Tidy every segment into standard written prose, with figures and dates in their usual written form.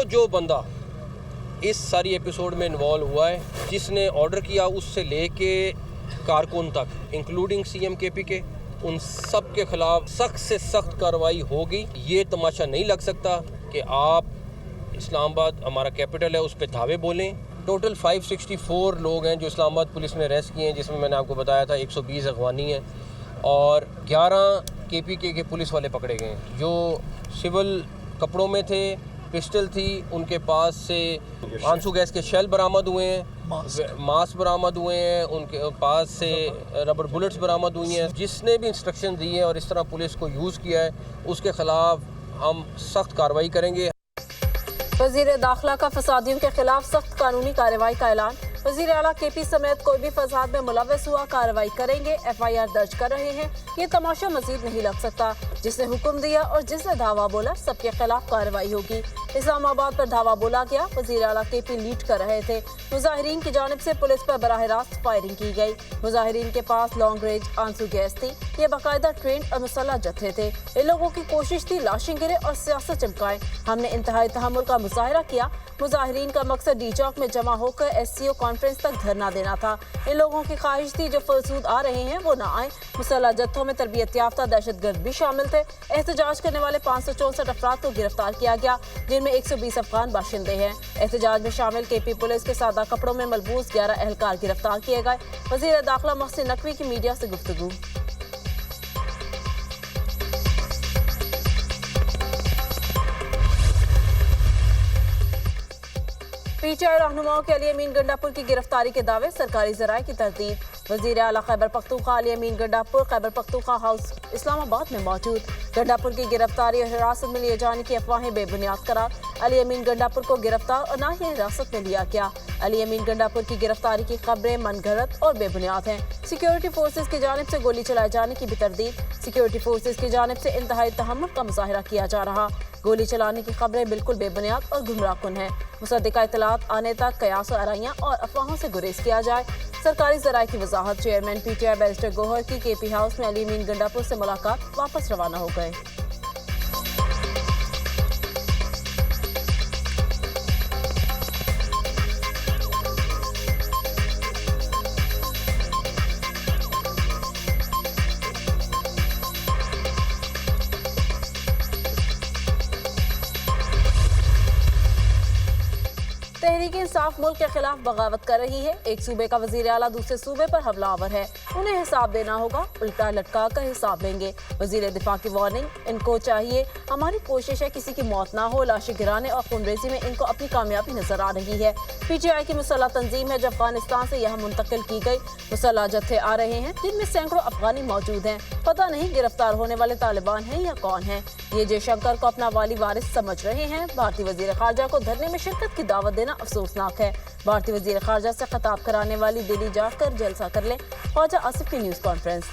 जो बंदा इस सारी एपिसोड में इन्वॉल्व हुआ है, जिसने ऑर्डर किया उससे लेके कारकुन तक, इंक्लूडिंग सीएम केपी के, उन सब के खिलाफ सख्त से सख्त कार्रवाई होगी। ये तमाशा नहीं लग सकता कि आप इस्लामाबाद हमारा कैपिटल है उस पर धावे बोलें। टोटल 564 लोग हैं जो इस्लामाबाद पुलिस ने अरेस्ट किए हैं, जिसमें मैंने आपको बताया था 120 अफगानी हैं और 11 केपीके के पुलिस वाले पकड़े गए हैं जो सिविल कपड़ों में थे। पिस्टल थी उनके पास से, आंसू गैस के शेल बरामद हुए हैं, मास्क बरामद हुए हैं, उनके पास से रबर बुलेट्स बरामद हुई हैं। जिसने भी इंस्ट्रक्शन दी है और इस तरह पुलिस को यूज़ किया है उसके खिलाफ हम सख्त कार्रवाई करेंगे। वज़ीर दाखिला का फसादियों के खिलाफ सख्त कानूनी कार्रवाई का ऐलान। वज़ीर आला केपी समेत कोई भी फसाद में मुलव्वस हुआ कार्रवाई करेंगे, FIR दर्ज कर रहे हैं। ये तमाशा मजीद नहीं लग सकता। जिसने हुक्म दिया और जिसने धावा बोला सबके खिलाफ कार्रवाई होगी। इस्लामाबाद पर धावा बोला गया, वज़ीर आला केपी लीड कर रहे थे। मुजाहिरीन की जानिब से पुलिस पर बराह रास्त फायरिंग की गई। मुजाहिरीन के पास लॉन्ग रेंज आंसू गैस थी। ये बाकायदा ट्रेंड और मुसल्लह जत्थे थे। इन लोगों की कोशिश थी लाशें गिरे और सियासत चमकाएं। हमने इंतहाई तहम्मुल का मुजाहिरा किया। मुजाहिरीन का मकसद डी चौक में जमा होकर SCO कॉन्फ्रेंस तक धरना देना था। इन लोगों की ख्वाहिश थी जो फलसूद आ रहे हैं वो ना आए। मुसल्लह जत्थों में तरबियत याफ्ता दहशतगर्द भी शामिल थे। एहतजाज करने वाले 564 अफराद को गिरफ्तार किया गया, जिनमें 120 अफगान बाशिंदे हैं। एहतजाज में शामिल केपी पुलिस के सादा कपड़ों में मलबूस 11 एहलकार गिरफ्तार किए गए। वज़ीर दाखिला मोहसिन नकवी की मीडिया से गुफ्तगू। PTI रहनुमाओं के अली अमीन गंडापुर की गिरफ्तारी के दावे, सरकारी ज़राए की तरतीब। वज़ीर आला खैबर पख्तूनख्वा अली अमीन गंडापुर खैबर पख्तूनख्वा हाउस इस्लामाबाद में मौजूद। गंडापुर की गिरफ्तारी और हिरासत में लिए जाने की अफवाहें बेबुनियाद करार। अली अमीन गंडापुर को गिरफ्तार और ना ही हिरासत में लिया गया। अली अमीन गंडापुर की गिरफ्तारी की खबरें मनगढ़ंत और बेबुनियाद हैं। सिक्योरिटी फोर्सेज की जानिब से गोली चलाए जाने की भी तरदीद। सिक्योरिटी फोर्सेज की जानिब से इंतहाई तहम्मुल का मुजाहिरा किया जा रहा। गोली चलाने की खबरें बिल्कुल बेबुनियाद और गुमराहकुन हैं। मुसद्दिका इतलात आने तक कयास और आराइयाँ और अफवाहों से गुरेज किया जाए। सरकारी ज़राए की वजाहत। चेयरमैन PTI बैरिस्टर गोहर की KP हाउस में अली अमीन गंडापुर से मुलाकात, वापस रवाना हो गए। तहरीक इंसाफ मुल्क के खिलाफ बगावत कर रही है। एक सूबे का वजीर आला दूसरे सूबे पर हमलावर है, उन्हें हिसाब देना होगा, उल्टा लटका कर हिसाब लेंगे। वजीर दिफा की वार्निंग, इनको चाहिए, हमारी कोशिश है किसी की मौत ना हो। लाशें गिराने और खूनरेजी में इनको अपनी कामयाबी नजर आ रही है। PTI की मुसल्लह तंजीम है जो अफगानिस्तान से यहाँ मुंतकिल की गई। मुसल्लह जत्थे आ रहे हैं जिनमें सैकड़ों अफगानी मौजूद हैं। पता नहीं गिरफ्तार होने वाले तालिबान हैं या कौन है। ये जयशंकर को अपना वाली वारिस समझ रहे हैं। भारतीय वजीर खारजा को धरने में शिरकत की दावत देना अफसोसनाक है। भारतीय वजीर खारजा से खिताब कराने वाली दिल्ली जाकर जलसा कर ले। ख्वाजा आसिफ की न्यूज़ कॉन्फ्रेंस।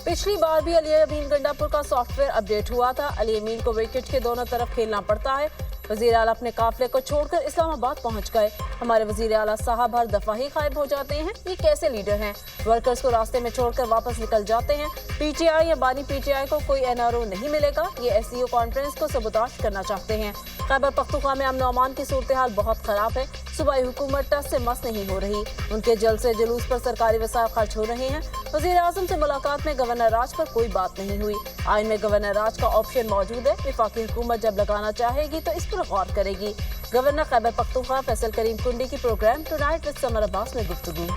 पिछली बार भी अली अमीन गंडापुर का सॉफ्टवेयर अपडेट हुआ था। अली अमीन को विकेट के दोनों तरफ खेलना पड़ता है। वजीर आला अपने काफिले को छोड़कर इस्लामाबाद पहुंच गए। हमारे वजीर आला साहब हर दफा ही गायब हो जाते हैं। ये कैसे लीडर हैं? वर्कर्स को रास्ते में छोड़कर वापस निकल जाते हैं। PTI या बानी PTI को कोई NRO नहीं मिलेगा। ये SCO कॉन्फ्रेंस को सबूताश करना चाहते हैं। खैबर पख्तूनख्वा में अमन अमान की सूरत हाल बहुत खराब है। सूबाई हुकूमत टस से मस नहीं हो रही। उनके जलसे जुलूस पर सरकारी वसाइल खर्च हो रहे हैं। वजीर आजम से मुलाकात में गवर्नर राज पर कोई बात नहीं हुई। आइन में गवर्नर राज का ऑप्शन मौजूद है। वफाकी हुकूमत जब लगाना चाहेगी तो इस पर गौर करेगी। गवर्नर खैबर पख्तूनख्वा फैसल करीम कुंडी की program tonight with Samar Abbas में गुफ्तगू।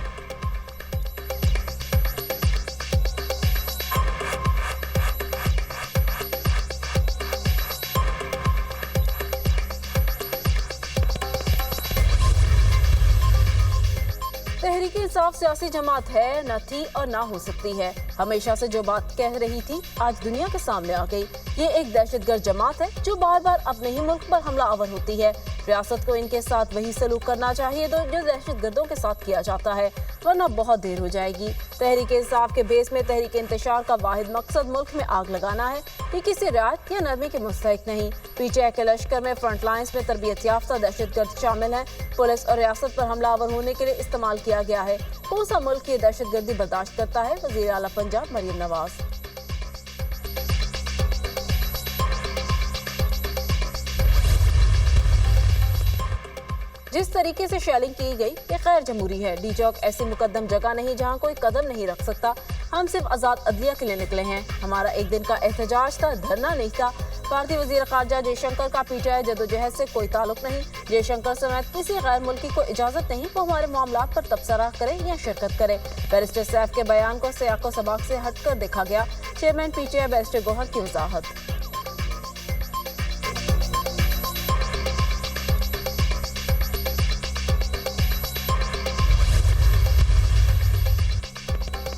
तहरीक इंसाफ सियासी जमात है, न थी और ना हो सकती है। हमेशा से जो बात कह रही थी आज दुनिया के सामने आ गई। ये एक दहशतगर्द जमात है जो बार बार अपने ही मुल्क पर हमला आवर होती है। रियासत को इनके साथ वही सलूक करना चाहिए जो दहशतगर्दों के साथ किया जाता है, वरना बहुत देर हो जाएगी। तहरीक इंसाफ के बेस में तहरीक इंतशार का वाहिद मकसद मुल्क में आग लगाना है, ये किसी रियायत या नरमी के मुस्तहिक नहीं। पीटीआई के लश्कर में फ्रंट लाइन्स में तरबियत याफ्ता दहशतगर्द शामिल हैं। पुलिस और रियासत पर हमलावर होने के लिए इस्तेमाल किया गया है। कौन सा मुल्क ये दहशतगर्दी बर्दाश्त करता है? वज़ीर आला पंजाब मरियम नवाज। जिस तरीके से शेलिंग की गई ये गैर जमहूरी है। डी चौक ऐसी मुकद्दम जगह नहीं जहां कोई कदम नहीं रख सकता। हम सिर्फ आज़ाद अदलिया के लिए निकले हैं। हमारा एक दिन का एहतजाज था, धरना नहीं था। भारतीय वज़ीर ख़ारजा जयशंकर का पीटीआई जदोजहद से कोई ताल्लुक नहीं। जयशंकर समेत किसी गैर मुल्की को इजाज़त नहीं वो हमारे मामलात पर तबसरा करे या शिरकत करे। बैरिस्टर सैफ के बयान को सियाको सबाक से हटकर देखा गया। चेयरमैन पीटीआई बैरिस्टर गौहर की वजाहत।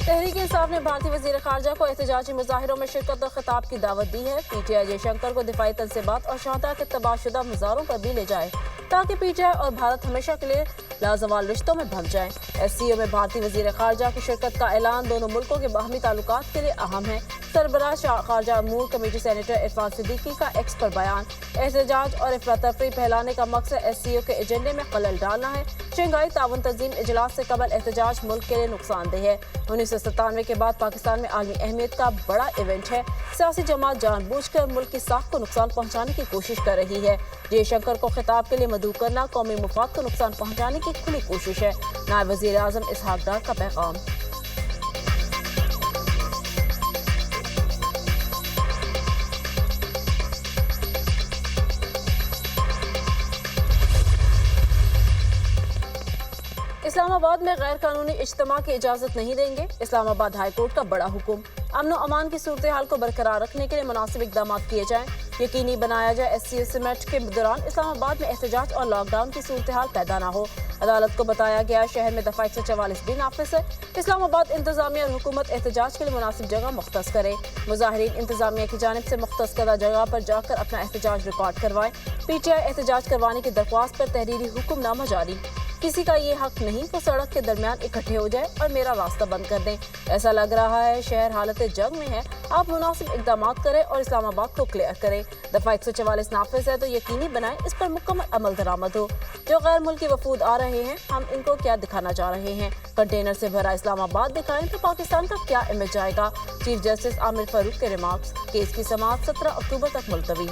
तहरीक इंसाफ ने भारतीय वज़ीर ख़ारजा को एहतजाजी मुजाहिरों में शिरकत और खिताब की दावत दी है। पीटीआई जयशंकर को दिफाई तनसीबात और शानदार के तबाहशुदा मुजाहरों पर भी ले जाए ताकि पीटीआई और भारत हमेशा के लिए लाजवाल रिश्तों में भर जाए। एससीओ में भारतीय वज़ीर ख़ारजा की शिरकत का ऐलान दोनों मुल्कों के बाहमी ताल्लुकात के लिए अहम है। सरबराह ख़ारजा अमूर कमेटी सेनेटर इरफान सिद्दीकी का एक्स पर बयान। एहतजाज और अफरा-तफरी फैलाने का मकसद एससीओ के एजेंडे में खलल डालना है। शंघाई ताउन तंजीम इजलास से कबल एहतजाज मुल्क के लिए नुकसानदेह है। 1997 के बाद पाकिस्तान में आलमी अहमियत का बड़ा इवेंट है। सियासी जमात जानबूझकर मुल्क की साख को नुकसान पहुँचाने की कोशिश कर रही है। जयशंकर को खिताब के लिए मदऊ करना कौमी मुफाद को नुकसान पहुँचाने की खुली कोशिश है। नायब वज़ीर आज़म इसहाक डार का पैगाम। इस्लामाबाद में गैर कानूनी इज्तिमा की इजाजत नहीं देंगे। इस्लामाबाद हाई कोर्ट का बड़ा हुक्म। अमन और अमान की सूरत हाल को बरकरार रखने के लिए मुनासिब इकदाम किए जाएं। यकीनी बनाया जाए एससीओ समिट के दौरान इस्लामाबाद में एहतजाज और लॉकडाउन की सूरत हाल पैदा न हो। अदालत को बताया गया शहर में दफा 144 भी नाफिज है। इस्लामाबाद इंतजामिया और हुकूमत एहतजाज के लिए मुनासिब जगह मुख्तस करे। मुजाहिरीन इंतजामिया की जानिब से मुख्तस करदा जगह पर जाकर अपना एहतजाज रिकॉर्ड करवाएं। पीटीआई एहतजाज करवाने की दरख्वास्त पर तहरीरी हुक्मनामा जारी। किसी का ये हक नहीं वो सड़क के दरमियान इकट्ठे हो जाए और मेरा रास्ता बंद कर दें। ऐसा लग रहा है शहर हालत जंग में है। आप मुनासिब इकदाम करें और इस्लामाबाद को क्लियर करें। दफा 144 नाफिज है तो यकीनी बनाएं इस पर मुकम्मल अमल दरामद हो। जो गैर मुल्की वफूद आ रहे हैं हम इनको क्या दिखाना चाह रहे हैं? कंटेनर से भरा इस्लामाबाद दिखाएं तो पाकिस्तान का क्या इमेज जाएगा? चीफ जस्टिस आमिर फारूक के रिमार्क्स। केस की समाअत 17 अक्टूबर तक मुलतवी।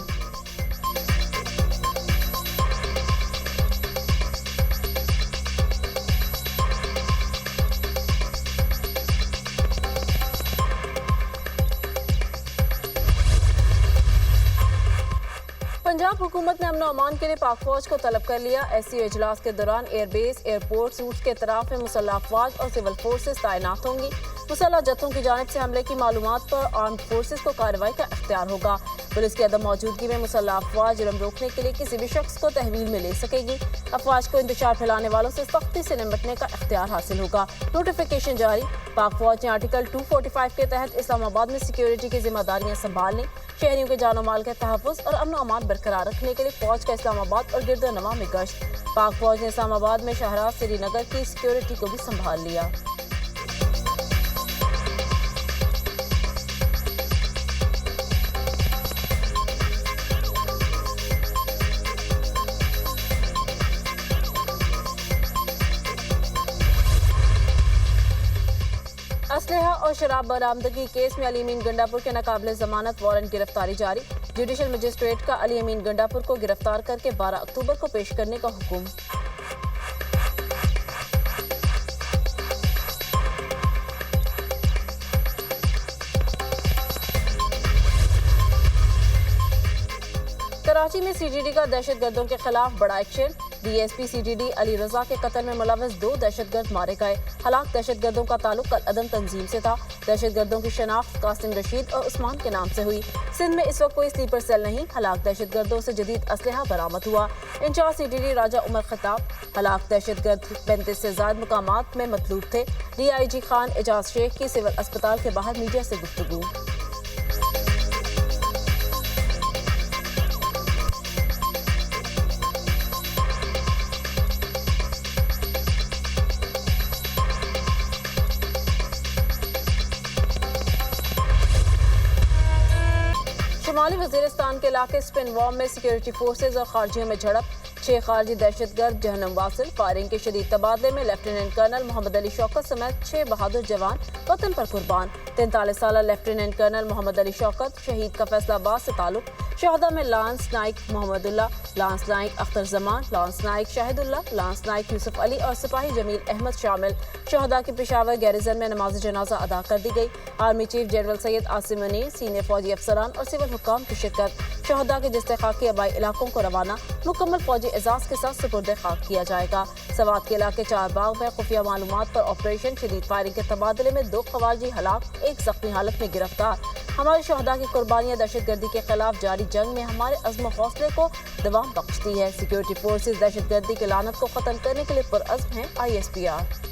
पंजाब हुकूमत ने अमन और अमान के लिए पाक फौज को तलब कर लिया। एससीओ इजलास के दौरान एयरबेस, एयरपोर्ट रूट्स के तरफ में मुसल्लह अफवाज और सिविल फोर्सेस तैनात होंगी। मुसल्लह जत्थों की जानिब से हमले की मालूमात पर आर्म्ड फोर्सेस को कार्रवाई का इख्तियार होगा। पुलिस की अदम मौजूदगी में मुसल्लह अफवाज जुर्म रोकने के लिए किसी भी शख्स को तहवील में ले सकेगी। अफवाज को इंतशार फैलाने वालों से सख्ती से निपटने का इख्तियार हासिल होगा। नोटिफिकेशन जारी। पाक फौज ने आर्टिकल 245 के तहत इस्लामाबाद में सिक्योरिटी की जिम्मेदारियां संभालने, शहरियों के जानो माल के तहफ़्फ़ुज़ और अमन अमान बरकरार रखने के लिए फौज का इस्लामाबाद और गिरदनवा में गश्त। पाक फौज ने इस्लामाबाद में शाहराह श्रीनगर की सिक्योरिटी को भी संभाल लिया। असलहा और शराब बरामदगी केस में अली अमीन गंडापुर के नाकाबिले जमानत वारंट गिरफ्तारी जारी। जुडिशल मजिस्ट्रेट का अली अमीन गंडापुर को गिरफ्तार करके 12 अक्टूबर को पेश करने का हुक्म। कराची में सीजीडी का दहशतगर्दों के खिलाफ बड़ा एक्शन। DSP CTD अली रजा के कत्ल में मुलव्वस 2 दहशतगर्द मारे गए। हलाक दहशतगर्दों का ताल्लुक कल अदम तंजीम से था। दहशतगर्दों की शनाख्त कासिम रशीद और उस्मान के नाम से हुई। सिंध में इस वक्त कोई स्लीपर सेल नहीं। हलाक दहशतगर्दों से जदीद असलहा बरामद हुआ। इंचार्ज CTD राजा उमर खताब, हलाक दहशतगर्द 35 से ज्यादा मुकामात में मतलूब थे। DIG खान एजाज शेख की सिविल अस्पताल के बाहर मीडिया से गुफ्तगू। शुमाली वजीरिस्तान के इलाके स्पिनवॉर्म में सिक्योरिटी फोर्सेज और खारजियों में झड़प। 6 खारजी दहशतगर्द जहन्नम वासिल। फायरिंग के शदीद तबादले में लेफ्टिनेंट कर्नल मोहम्मद अली शौकत समेत 6 बहादुर जवान वतन पर कुर्बान। 43 साल लेफ्टिनेंट कर्नल मोहम्मद अली शौकत शहीद का फैसलाबाद से ताल्लुक। शहदा में lance Naik Mohammadullah, lance Naik Akhtar Zaman, lance Naik Shahidullah, lance Naik Yusuf Ali और सिपाही जमील अहमद शामिल। शहदा की पेशावर गैरिजन में नमाज जनाजा अदा कर दी गई। Army chief general Syed Asim Munir, senior फौजी अफसरान और सिविल हुक्काम की शिरकत। शहदा के जिस्ते खाकी आबाई इलाकों को रवाना मुकम्मल फौजी एजाज के साथ सुपुर्द खाक किया जाएगा। सवात के इलाके 4 बाग में खुफिया मालूमात पर ऑपरेशन। शदीद फायरिंग के तबादले में 2 खवारजी हलाक, 1 जख्मी हालत में गिरफ्तार। हमारे शहदा की कुर्बानियां दहशतगर्दी के खिलाफ जारी जंग में हमारे अज़्म हौसले को दवाम बख्शती है। सिक्योरिटी फोर्सेज दहशतगर्दी की लानत को खत्म करने के लिए पुरअज़्म हैं। ISPR।